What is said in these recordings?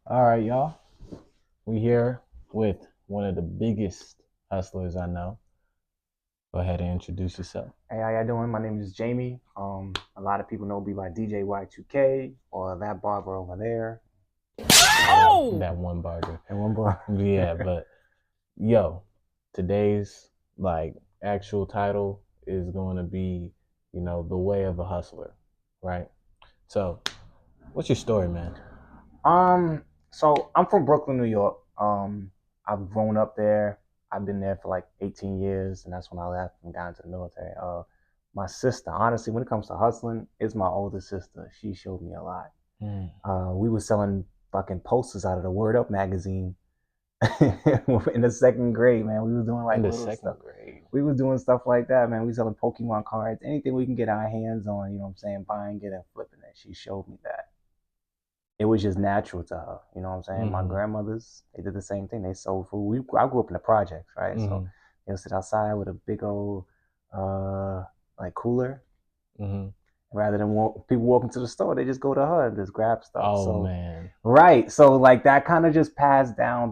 All right, y'all. We here with one of the biggest hustlers I know. Go ahead and introduce yourself. Hey, how y'all doing? My name is Jamie. A lot of people know me by DJ Y2K or that barber over there. That one barger. And one bar. Yeah, but yo, today's like actual title is going to be, the way of a hustler, right? So, what's your story, man? um, so I'm from Brooklyn, New York. I've grown up there. I've been there for like 18 years, and that's when I left and got into the military. My sister, honestly, when it comes to hustling, is my older sister. She showed me a lot. Mm. We were selling fucking posters out of the Word Up magazine in the second grade, man. We were doing In like the little second stuff. grade. We were doing stuff like that, man. We selling Pokemon cards, anything we can get our hands on, you know what I'm saying, buying it and flipping it. She showed me that. It was just natural to her, you know what I'm saying? My Mm-hmm. grandmothers, they did the same thing. They sold food. I grew up in the projects, right? So Mm-hmm. they'll sit outside with a big old uh like cooler. Mm-hmm. Rather than people walking to the store, they just go to her and just grab stuff. Oh So man. right. So like that kind of just passed down.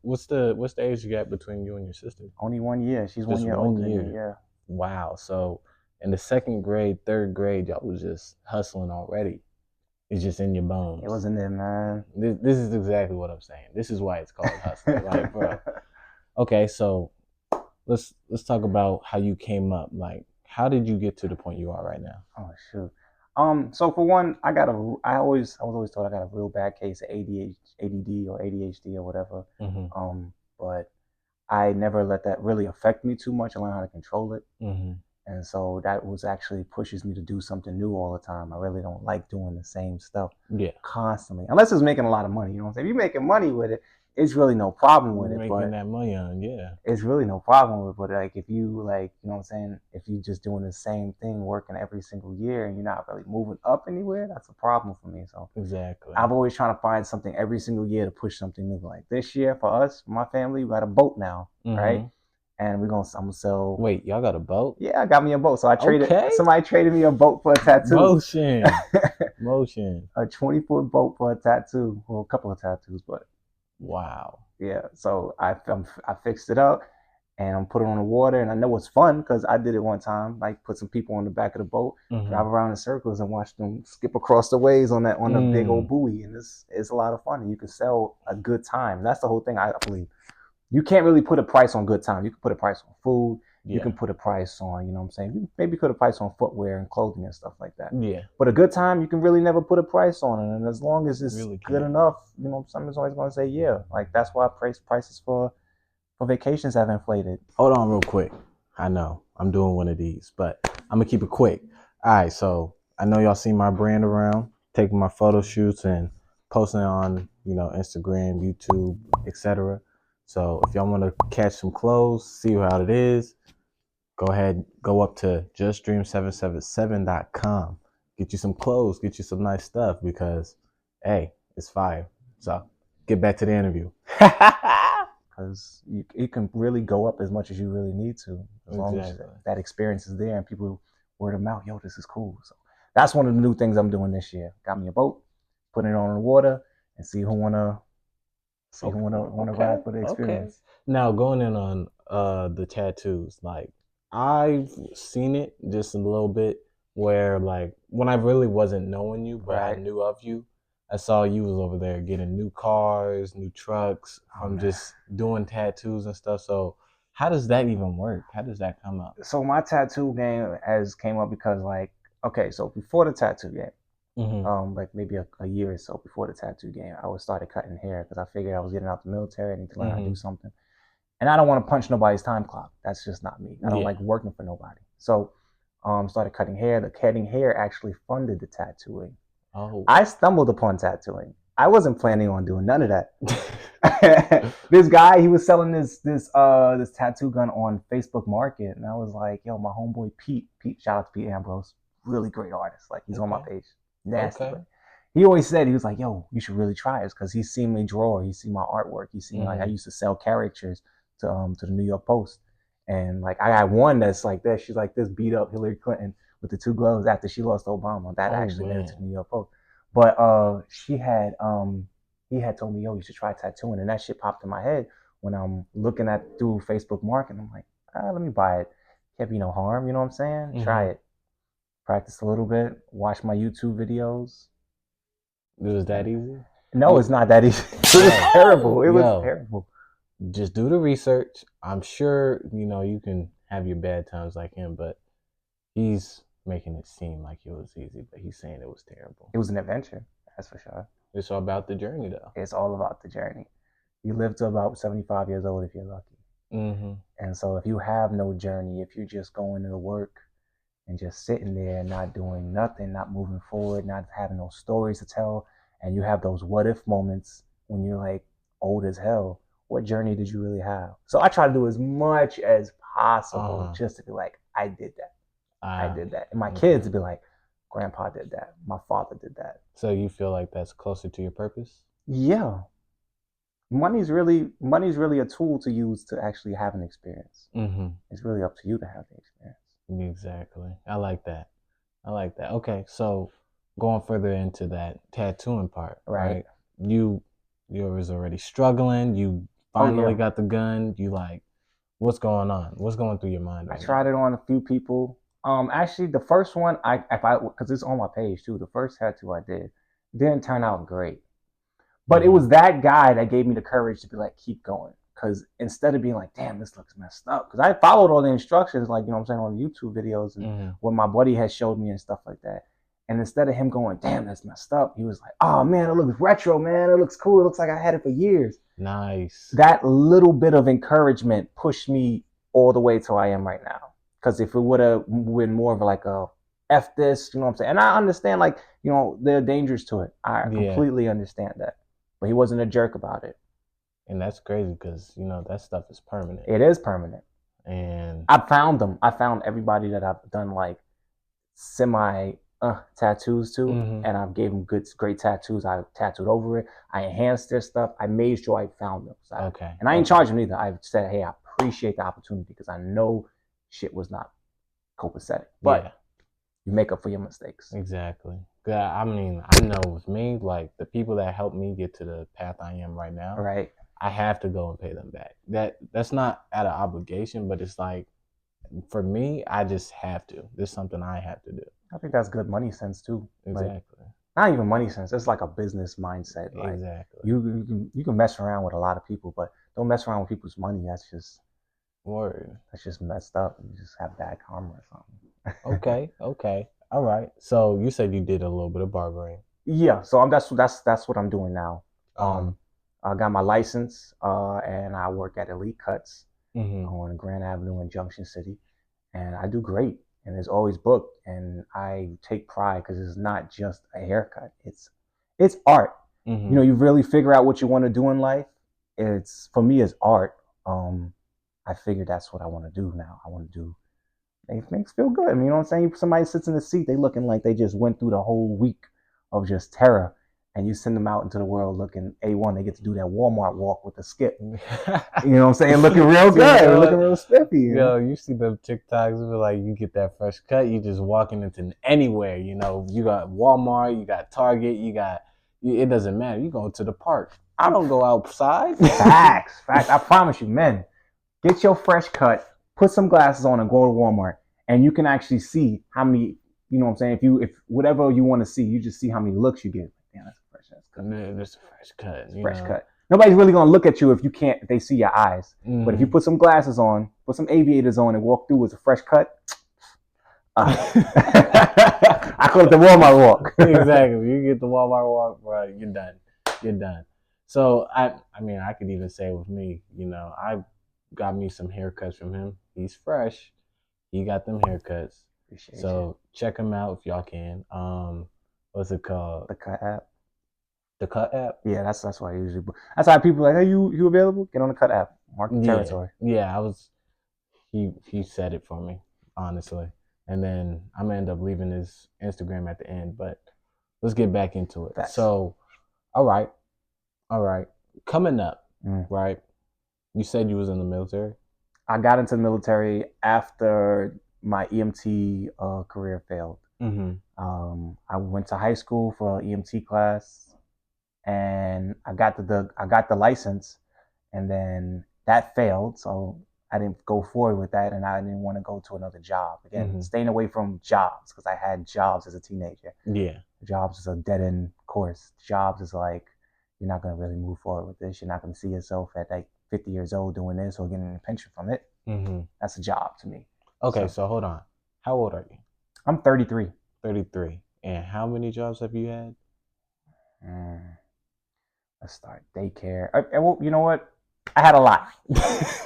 What's the age gap between you and your sister? Only 1 year. She's one Just year one older than me, year. yeah. Wow. So in the second grade, third grade, y'all was just hustling already. It's just in your It bones. was in there, man. This is exactly what I'm saying. This is why it's called hustling. Like, bro. Okay, so let's talk about how you came up. Like, how did you get to the point you are right now? Oh shoot. So for one, I was always told I got a real bad case of ADD or ADHD or whatever. Mm-hmm. But I never let that really affect me too much. I learned how to control it. Mm-hmm. And so that was actually pushes me to do something new all the time. I really don't like doing the same stuff Yeah. constantly, unless it's making a lot of money. You know what I'm saying? If you're making money with it, it's really no problem with it. Making But that money on, yeah. it's really no problem with. But like if you like, you know what I'm saying? If you just doing the same thing, working every single year, and you're not really moving up anywhere, that's a problem for me. So Exactly. I'm always trying to find something every single year to push something new. Like this year for us, my family, we got a boat now, right? Mm-hmm. And I'm gonna sell. Wait, y'all got a boat? Yeah, I got me a boat. So I traded. Okay. Somebody traded me a boat for a tattoo. Motion. Motion. A 20-foot boat for a tattoo. Well, a couple of tattoos, but Wow. yeah. So I fixed it up and I'm put it on the water. And I know it's fun because I did it one time. Like put some people on the back of the boat, Mm-hmm. drive around in circles, and watch them skip across the waves on the big old Mm. buoy. And it's a lot of fun. And you can sell a good time. That's the whole thing. I believe you can't really put a price on good time. You can put a price on food. You Yeah. can put a price on, you know what I'm saying? You maybe put a price on footwear and clothing and stuff like that. Yeah. But a good time, you can really never put a price on it. And as long as it's Really good can't. enough, you know, someone's always going to say, yeah. Like that's why prices for vacations have inflated. Hold on real quick. I know I'm doing one of these, but I'm gonna keep it quick. All right, so I know y'all see my brand around, taking my photo shoots and posting on, Instagram, YouTube, etc. So if y'all want to catch some clothes, see how it is, go ahead, go up to justdream777.com. Get you some clothes, get you some nice stuff because, hey, it's fire. So get back to the interview. Because it can really go up as much as you really need to, as long as Exactly. that experience is there and people word of mouth, yo, this is cool. So that's one of the new things I'm doing this year. Got me a boat, putting it on the water, and see who wanna Okay. ride for the Okay. experience. Now going in on the tattoos, like I've seen it just a little bit where like when I really wasn't knowing you, but I Right? knew of you, I saw you was over there getting new cars, new trucks Oh from man. just doing tattoos and stuff. So how does that even work? How does that come up? So my tattoo game has came up because like okay, so before the tattoo game, Mm-hmm. like maybe a year or so before the tattoo game, I was started cutting hair because I figured I was getting out the military. I need to learn how to Mm-hmm. do something, and I don't want to punch nobody's time clock. That's just not me. I don't Yeah. like working for nobody. So, started cutting hair. The cutting hair actually funded the tattooing. Oh. I stumbled upon tattooing. I wasn't planning on doing none of that. This guy, he was selling this tattoo gun on Facebook Market, and I was like, "Yo, my homeboy Pete, shout out to Pete Ambrose, really great artist. Like he's on my Okay. page, nasty, Okay. but he always said he was like, "Yo, you should really try it," because he's seen me draw, he's seen my artwork, he's seen like I Mm-hmm. used to sell characters to the New York Post, and like I got one that's like this. She's like this beat up Hillary Clinton with the two gloves after she lost Obama. That Oh actually made it to man. the New York Post. But he had told me, yo, you should try tattooing, and that shit popped in my head when I'm looking at through Facebook Market. I'm like, let me buy it. Can't be no harm, you know what I'm saying? Mhm. Try it. Practice a little bit. Watch my YouTube videos. It was that easy? No, it's not that easy. It was Yo, terrible. It was yo, terrible. just do the research. I'm sure, you can have your bad times like him, but he's making it seem like it was easy, but he's saying it was terrible. It was an adventure, that's for sure. It's all about the journey, though. It's all about the journey. You live to about 75 years old if you're lucky. Mm-hmm. And so if you have no journey, if you're just going to work and just sitting there and not doing nothing, not moving forward, not having no stories to tell, and you have those what if moments when you're like old as hell, what journey did you really have? So I try to do as much as possible just to be like, I did that. I did that. And my kids would be like, Grandpa did that. My father did that. So you feel like that's closer to your purpose? Yeah. Money's really a tool to use to actually have an experience. Mm-hmm. It's really up to you to have the experience. Exactly. I like that. Okay, so going further into that tattooing part, right? You was already struggling. You finally got the gun. You like, what's going on? What's going through your mind? I tried it on a few people. Actually, the first one because it's on my page too. The first tattoo I did didn't turn out great, but it was that guy that gave me the courage to be like, keep going. Because instead of being like, damn, this looks messed up, because I followed all the instructions, like, you know what I'm saying, on the YouTube videos and what my buddy had showed me and stuff like that. And instead of him going, damn, that's messed up, he was like, oh man, it looks retro, man. It looks cool. It looks like I had it for years. Nice. That little bit of encouragement pushed me all the way to I am right now. Because if it would have been more of like a F this, you know what I'm saying? And I understand, like, you know, there are dangers to it. I completely understand that. But he wasn't a jerk about it. And that's crazy because, that stuff is permanent. It is permanent. And I found them. I found everybody that I've done like semi tattoos to, and I've gave them great tattoos. I tattooed over it. I enhanced their stuff. I made sure I found them. So and I ain't charging them either. I said, hey, I appreciate the opportunity because I know shit was not copacetic. But you make up for your mistakes. Exactly. I mean, I know with me, like the people that helped me get to the path I am right now, right? I have to go and pay them back. That's not out of obligation, but it's like, for me, I just have to. There's something I have to do. I think that's good money sense too. Exactly. Like, not even money sense. It's like a business mindset. Like, exactly. You can mess around with a lot of people, but don't mess around with people's money. That's just That's just messed up. You just have bad karma or something. Okay. All right. So you said you did a little bit of barbering. Yeah. So that's what I'm doing now. I got my license, and I work at Elite Cuts on Grand Avenue in Junction City, and I do great. And it's always booked, and I take pride because it's not just a haircut. It's art. You know, you really figure out what you want to do in life. For me, it's art. I figured that's what I want to do now. I want to do. It makes feel good. I mean, you know what I'm saying? Somebody sits in the seat, they looking like they just went through the whole week of just terror, and you send them out into the world looking A1. They get to do that Walmart walk with the skip. You know what I'm saying? Looking real good, looking real spiffy. You see them TikToks, like you get that fresh cut, you just walking into anywhere. You got Walmart, you got Target, it doesn't matter. You go to the park. I don't go outside. Facts. I promise you, men. Get your fresh cut, put some glasses on, and go to Walmart, and you can actually see how many. You know what I'm saying? If whatever you want to see, you just see how many looks you get. Damn, that's a fresh cut. That's a fresh cut. Fresh cut. Nobody's really gonna look at you if they see your eyes. But if you put some glasses on, put some aviators on, and walk through with a fresh cut, I call it the Walmart walk. Exactly. You get the Walmart walk, bro. You're done. So I mean, I could even say with me, I got me some haircuts from him. He's fresh. He got them haircuts. Appreciate you. Check him out if y'all can. What's it called? The Cut app. The Cut app? Yeah, that's why I usually. That's how people are like, hey, you available? Get on the Cut app. Mark the territory. Yeah, he said it for me, honestly. And then I'm gonna end up leaving his Instagram at the end, but let's get back into it. Facts. So, all right. Coming up, right? You said you was in the military? I got into the military after my EMT career failed. I went to high school for EMT class, and I got the license, and then that failed, so I didn't go forward with that, and I didn't want to go to another job again. Mm-hmm. Staying away from jobs because I had jobs as a teenager. Yeah. Jobs is a dead end course. Jobs is like you're not gonna really move forward with this. You're not gonna see yourself at like 50 years old doing this or getting a pension from it. Mm-hmm. That's a job to me. Okay, so hold on. How old are you? I'm 33. 33. And how many jobs have you had? Let's start daycare. Well, you know what? I had a lot.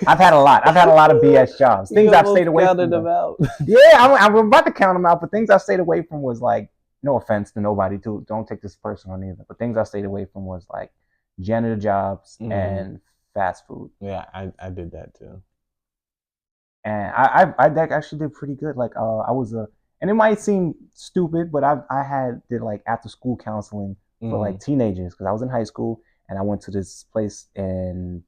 I've had a lot. I've had a lot of BS jobs. Things I've stayed away from. Them out. Yeah, I'm about to count them out. But things I stayed away from was like, no offense to nobody, too. Don't take this personal either. But things I stayed away from was like janitor jobs and fast food. Yeah, I did that too. And I actually did pretty good. Like I was and it might seem stupid, but I did like after school counseling for like teenagers because I was in high school and I went to this place in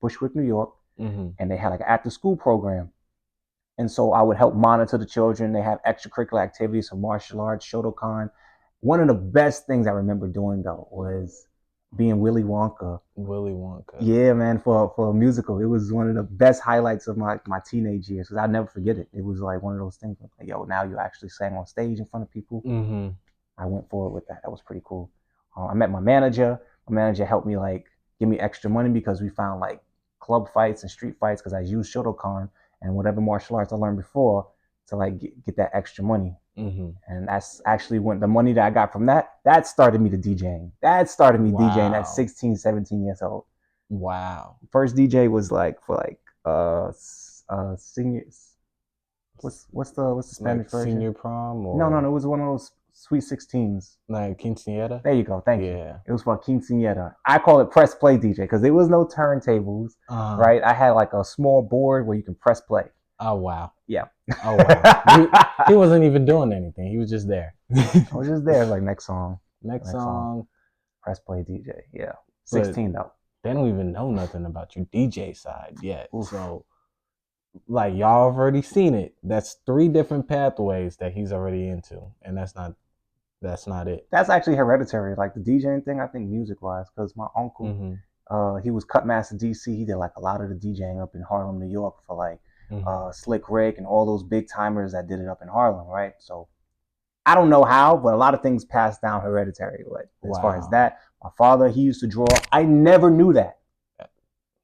Bushwick, New York, and they had like an after school program. And so I would help monitor the children. They have extracurricular activities, so martial arts, Shotokan. One of the best things I remember doing though was being Willy Wonka. Willy Wonka. Yeah, man, for a musical. It was one of the best highlights of my teenage years because I'll never forget it. It was like one of those things like, yo, now you actually sang on stage in front of people. I went forward with that. That was pretty cool. I met my manager. My manager helped me like give me extra money because we found like club fights and street fights because I used Shotokan and whatever martial arts I learned before to like get that extra money. And that's actually when the money that I got from that started me to DJing. That started me DJing at 16, 17 years old. Wow. First DJ was like for like seniors. What's the Spanish version? Senior prom or no, it was one of those sweet 16s. Like quinceañera? There you go. Thank you. It was for quinceañera. I call it press play DJ because there was no turntables, right? I had like a small board where you can press play. Oh wow. Yeah. Oh wow. he wasn't even doing anything. He was just there. I was just there. Like next song. Next song. Press play DJ. Yeah. 16 though. They don't even know nothing about your DJ side yet. Oof. So like y'all have already seen it. That's 3 different pathways that he's already into. And that's not it. That's actually hereditary. Like the DJing thing, I think music wise, because my uncle, he was Cutmaster DC. He did like a lot of the DJing up in Harlem, New York for like Slick Rick and all those big timers that did it up in Harlem, right? So I don't know how, but a lot of things passed down hereditary. Like as far as that, my father, he used to draw. I never knew that.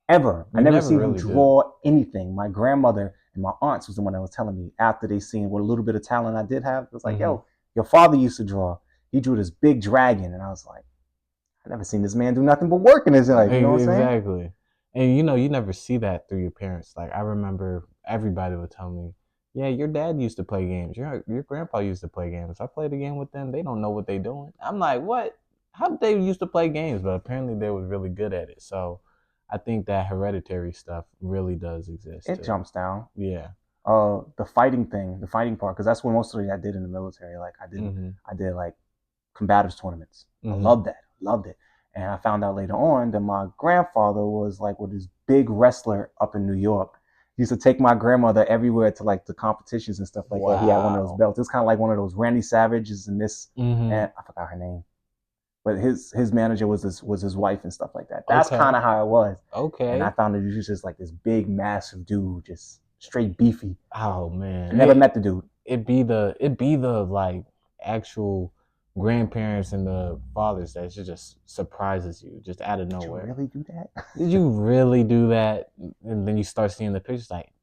Ever. I never seen him draw anything. My grandmother and my aunts was the one that was telling me after they seen what a little bit of talent I did have. It was like, yo, your father used to draw. He drew this big dragon. And I was like, I never seen this man do nothing but work in his life. You know what I'm saying? Exactly. And you never see that through your parents. Like I remember everybody would tell me, yeah, your dad used to play games. Your grandpa used to play games. I played a game with them. They don't know what they're doing. I'm like, what? How did they used to play games? But apparently they was really good at it. So I think that hereditary stuff really does exist. It jumps down. Yeah. The fighting part, because that's what most of I did in the military. Like I did like combatives tournaments. I loved it. And I found out later on that my grandfather was like with this big wrestler up in New York. He used to take my grandmother everywhere to like the competitions and stuff like that. He had one of those belts. It's kind of like one of those Randy Savages and Miss, and I forgot her name. But his manager was his wife and stuff like that. That's kind of how it was. Okay. And I found that he was just like this big, massive dude, just straight beefy. Oh man. I never met the dude. It'd be the like actual grandparents and the fathers that just surprises you just out of nowhere. Did you really do that? Did you really do that? And then you start seeing the pictures like,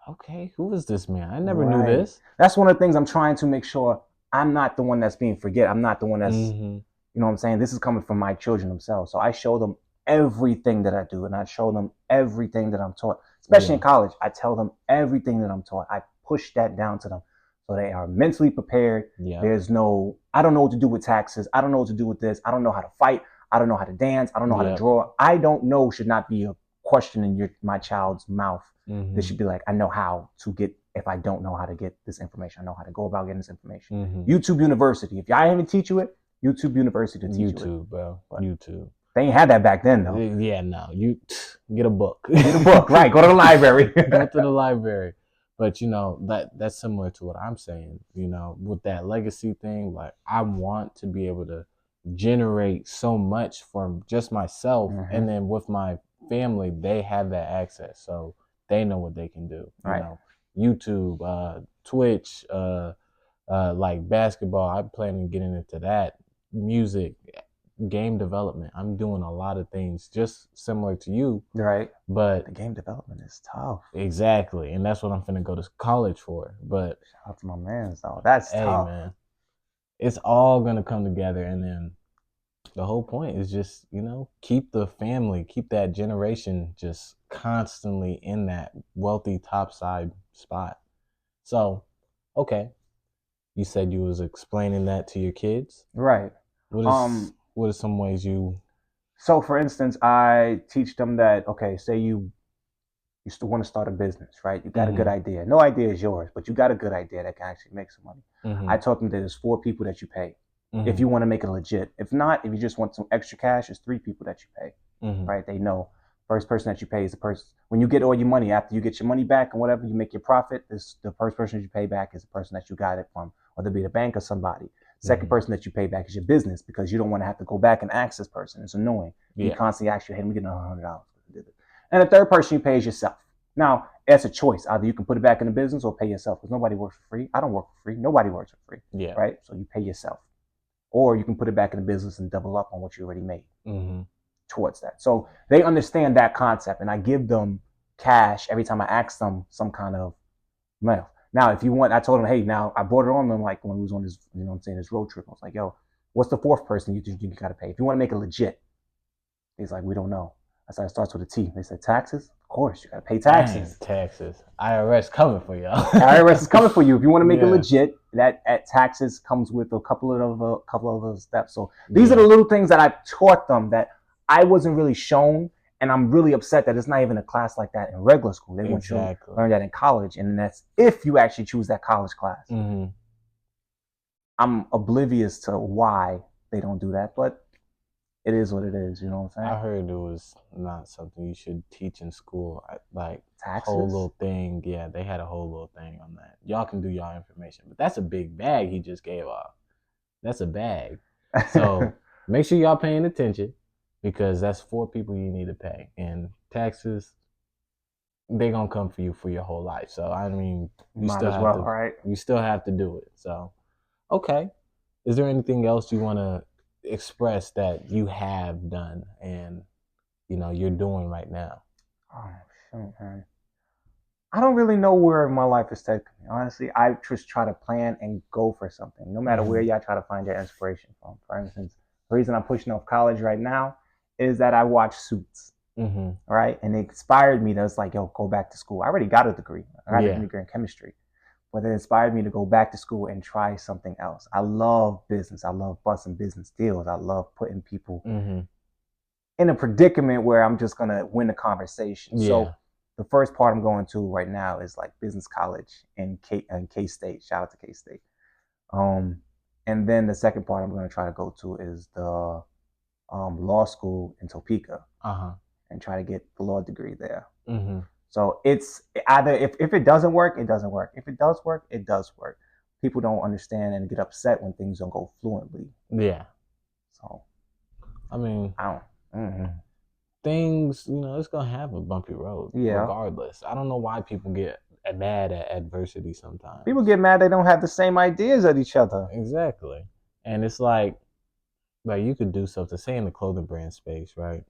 okay, who is this man? I never knew this. That's one of the things I'm trying to make sure I'm not the one that's being forget. I'm not the one that's, you know what I'm saying? This is coming from my children themselves. So I show them everything that I do and I show them everything that I'm taught. Especially in college, I tell them everything that I'm taught. I push that down to them. So they are mentally prepared. Yeah. I don't know what to do with taxes. I don't know what to do with this. I don't know how to fight. I don't know how to dance. I don't know how to draw. I don't know should not be a question in my child's mouth. They should be like, I know how to get, if I don't know how to get this information, I know how to go about getting this information. YouTube University. If y'all haven't teach you it, YouTube University to teach you it. YouTube, bro. But YouTube. They ain't had that back then, though. Yeah, no. You get a book. Get a book, right. Go to the library. Go to the library. But that's similar to what I'm saying. With that legacy thing, like I want to be able to generate so much from just myself, and then with my family, they have that access, so they know what they can do. Right. YouTube, Twitch, like basketball. I'm planning on getting into that. Music, game development. I'm doing a lot of things just similar to you. Right. But the game development is tough. Exactly. And that's what I'm finna go to college for. But shout out to my man, so that's tough. Man, it's all gonna come together, and then the whole point is just, keep the family, keep that generation just constantly in that wealthy topside spot. So, okay. You said you was explaining that to your kids? Right. What are some ways you... So for instance, I teach them that, okay, say you still want to start a business, right? You got a good idea. No idea is yours, but you got a good idea that can actually make some money. I taught them that there's 4 people that you pay. If you want to make it legit. If not, if you just want some extra cash, there's 3 people that you pay, right? They know. First person that you pay is the person, when you get all your money, after you get your money back and whatever, you make your profit, the first person that you pay back is the person that you got it from, whether it be the bank or somebody. Second person that you pay back is your business, because you don't want to have to go back and ask this person. It's annoying. You constantly ask you, hey, let me get $100. And the third person you pay is yourself. Now, it's a choice. Either you can put it back in the business or pay yourself, because nobody works for free. I don't work for free. Nobody works for free. Yeah. Right? So you pay yourself. Or you can put it back in the business and double up on what you already made towards that. So they understand that concept, and I give them cash every time I ask them some kind of mail. Now, if you want, I told them, hey, now I brought it on them, like when we was on this, this road trip. I was like, yo, what's the 4th person you think you got to pay? If you want to make it legit. He's like, we don't know. I said, it starts with a T. They said, taxes? Of course, you got to pay taxes. Dang, taxes. IRS coming for y'all. IRS is coming for you. If you want to make it legit, that taxes comes with a couple of those steps. So these are the little things that I taught them that I wasn't really shown, and I'm really upset that it's not even a class like that in regular school. They want you to learn that in college, and that's if you actually choose that college class. I'm oblivious to why they don't do that, but it is what it is. You know what I'm saying? I heard it was not something you should teach in school. Like taxes? Whole little thing. Yeah, they had a whole little thing on that. Y'all can do y'all information, but that's a big bag he just gave off. That's a bag. So make sure y'all paying attention, because that's 4 people you need to pay, and taxes, they gonna come for you for your whole life. So I mean, you still have to do it. So okay, is there anything else you want to express that you have done and you're doing right now? Oh shoot, man. I don't really know where my life is taking me. Honestly, I just try to plan and go for something, no matter where y'all try to find your inspiration from. For instance, the reason I'm pushing off college right now is that I watch Suits, right? And it inspired me to, it's like, yo, go back to school. I already got a degree. I got a degree in chemistry. But it inspired me to go back to school and try something else. I love business. I love busting business deals. I love putting people in a predicament where I'm just going to win the conversation. So the first part I'm going to right now is like business college in K-State. Shout out to K-State. And then the second part I'm going to try to go to is the law school in Topeka and try to get the law degree there. So it's either, if it doesn't work, it doesn't work. If it does work, it does work. People don't understand and get upset when things don't go fluently. Yeah. So, I mean, I don't. Things, it's gonna have a bumpy road. Regardless. I don't know why people get mad at adversity sometimes. People get mad they don't have the same ideas as each other. Exactly. And it's like you could do something, say in the clothing brand space, right?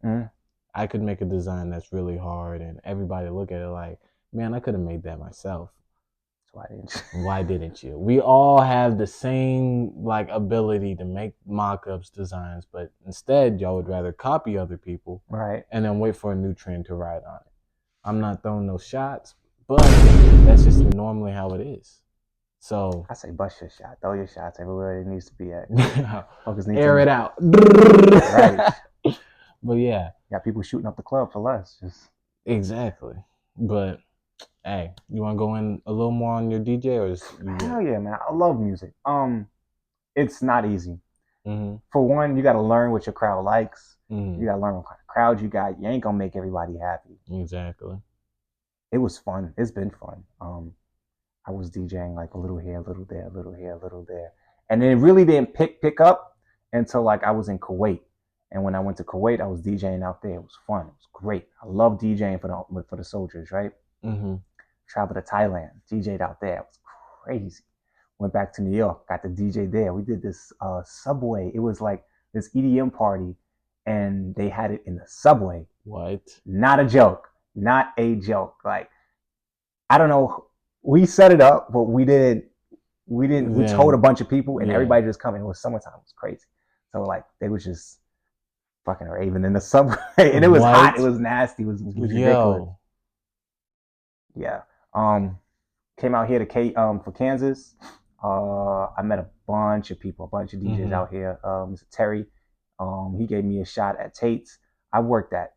I could make a design that's really hard, and everybody look at it like, man, I could have made that myself. So why didn't you? We all have the same ability to make mock-ups, designs, but instead y'all would rather copy other people, right? And then wait for a new trend to ride on it. I'm not throwing no shots, but that's just normally how it is. So I say bust your shot, throw your shots everywhere it needs to be at. Air it out. Right. But yeah. Got people shooting up the club for less. Exactly. But hey, you want to go in a little more on your DJ, or hell yeah, man! I love music. It's not easy. For one, you got to learn what your crowd likes. You got to learn what kind of crowd you got. You ain't gonna make everybody happy. Exactly. It was fun. It's been fun. I was DJing like a little here, a little there, a little here, a little there, and then it really didn't pick up until like I was in Kuwait. And when I went to Kuwait, I was DJing out there. It was fun. It was great. I love DJing for the soldiers, right? Mm-hmm. Traveled to Thailand, DJed out there. It was crazy. Went back to New York, got the DJ there. We did this subway. It was like this EDM party, and they had it in the subway. What? Not a joke. Not a joke. Like I don't know. We set it up, but we didn't. We didn't. We told a bunch of people, and everybody just coming. It was summertime. It was crazy. So like they was just fucking raving in the subway, and it was hot. It was nasty. It was ridiculous. Yeah. Came out here to for Kansas. I met a bunch of people, a bunch of DJs out here. Mr. Terry, he gave me a shot at Tate's. I worked at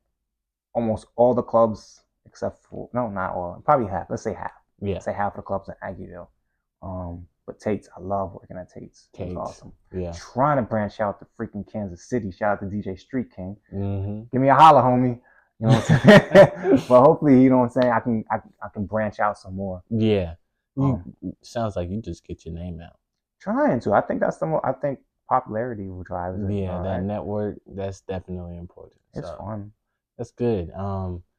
almost all the clubs except for not all, probably half. Let's say half. Yeah. Let's say half of the clubs in Aggieville. But Tate's, I love working at Tate's. It was awesome. Yeah. Trying to branch out to freaking Kansas City. Shout out to DJ Street King. Mm-hmm. Give me a holler, homie. You know what I'm saying? But hopefully, you know what I'm saying, I can branch out some more. Yeah. Sounds like you just get your name out. Trying to. I think that's I think popularity will drive it. Yeah, that network, that's definitely important. It's fun. That's good.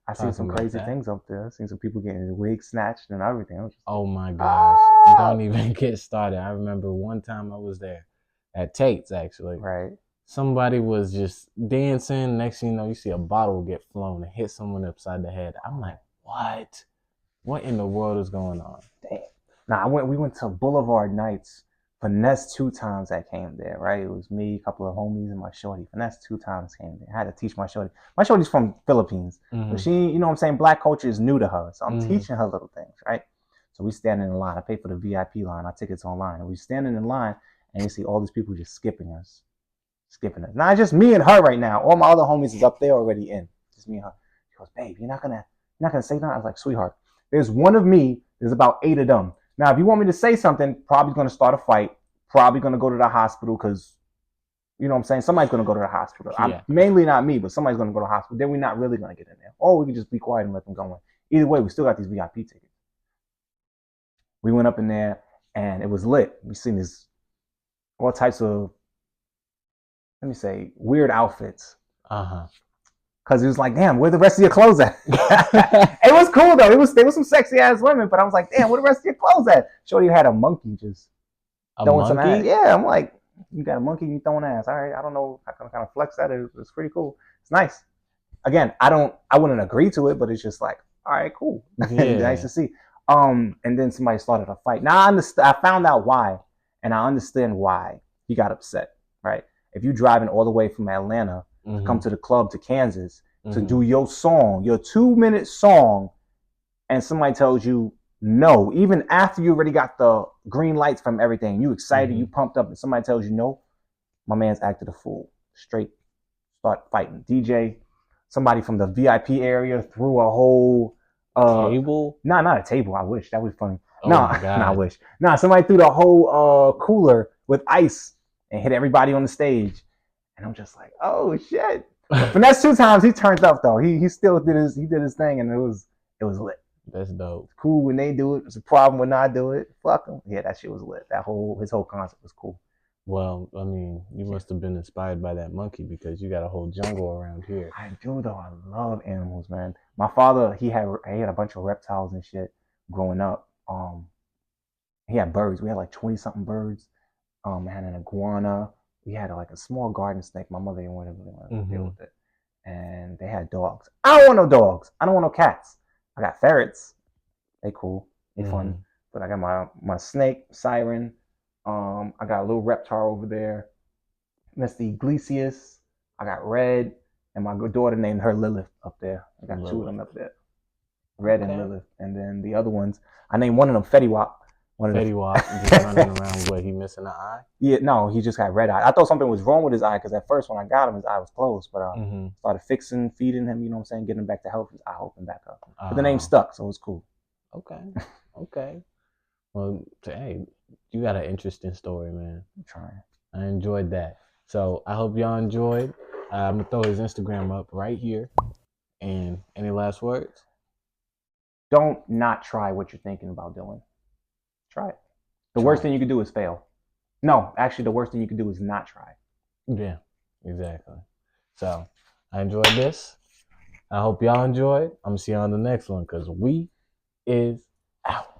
I seen some crazy things up there. I seen some people getting their wigs snatched and everything. Oh my gosh. Don't even get started. I remember one time I was there at Tate's actually. Right. Somebody was just dancing. Next thing you know, you see a bottle get flown and hit someone upside the head. I'm like, what? What in the world is going on? Damn. Now we went to Boulevard Nights. Finesse 2 times that came there, right? It was me, a couple of homies, and my shorty. Finesse 2 times came there. I had to teach my shorty. My shorty's from Philippines. So she, you know what I'm saying, black culture is new to her. So I'm teaching her little things, right? So we standing in line. I paid for the VIP line. Our tickets online. And we standing in line, and you see all these people just skipping us. Now it's just me and her right now. All my other homies is up there already in. Just me and her. She goes, babe, you're not gonna say nothing? I was like, sweetheart, there's one of me, there's about 8 of them. Now, if you want me to say something, probably going to start a fight, probably going to go to the hospital because, you know what I'm saying, somebody's going to go to the hospital. Yeah. Mainly not me, but somebody's going to go to the hospital. Then we're not really going to get in there. Or we can just be quiet and let them go in. Either way, we still got these VIP tickets. We went up in there, and it was lit. We seen this, all types of, let me say, weird outfits. Because it was like, damn, where the rest of your clothes at? It was cool, though. There was some sexy-ass women, but I was like, damn, where the rest of your clothes at? Shorty had a monkey just throwing some ass. Yeah, I'm like, you got a monkey, you throwing ass. All right, I don't know how to kind of flex that. It's pretty cool. It's nice. Again, I wouldn't agree to it, but it's just like, all right, cool. Yeah. Nice to see. And then somebody started a fight. Now, I found out why, and I understand why he got upset, right? If you're driving all the way from Atlanta to come to the club to Kansas to do your song, your 2-minute song, and somebody tells you no, even after you already got the green lights from everything, you excited, you pumped up, and somebody tells you no, my man's acted a fool. Straight start fighting. DJ, somebody from the VIP area threw a whole table? Nah, not a table. I wish. That was funny. Oh no, I wish. Nah, somebody threw the whole cooler with ice and hit everybody on the stage. And I'm just like, oh shit. But Finesse 2 times, he turned up though. He still did his thing, and it was lit. That's dope. It's cool when they do it. It's a problem when I do it. Fuck them. Yeah, that shit was lit. His whole concept was cool. Well, I mean, you must have been inspired by that monkey because you got a whole jungle around here. I do though. I love animals, man. My father, he had a bunch of reptiles and shit growing up. He had birds. We had like 20-something birds. I had an iguana. We had like a small garden snake. My mother didn't really want to deal with it. And they had dogs. I don't want no dogs. I don't want no cats. I got ferrets. They cool. They fun. But I got my snake, Siren. I got a little reptile over there. That's the Iglesias. I got Red. And my good daughter named her Lilith up there. I got 2 of them up there. Red and Lilith. And then the other ones, I named one of them Fetty Wap. Fetty Wap just running around. What, he missing an eye? Yeah, no, he just got red eye. I thought something was wrong with his eye because at first when I got him, his eye was closed. But started fixing, feeding him, you know what I'm saying, getting him back to health. His eye opened back up. But the name stuck, so it was cool. Okay. Well, hey, you got an interesting story, man. I'm trying. I enjoyed that. So I hope y'all enjoyed. I'm going to throw his Instagram up right here. And any last words? Don't not try what you're thinking about doing. Try it. The Try worst it. thing you could do is fail. No, actually, the worst thing you could do is not try. Yeah, exactly. So I enjoyed this. I hope y'all enjoyed. I'm gonna see you on the next one because we is out.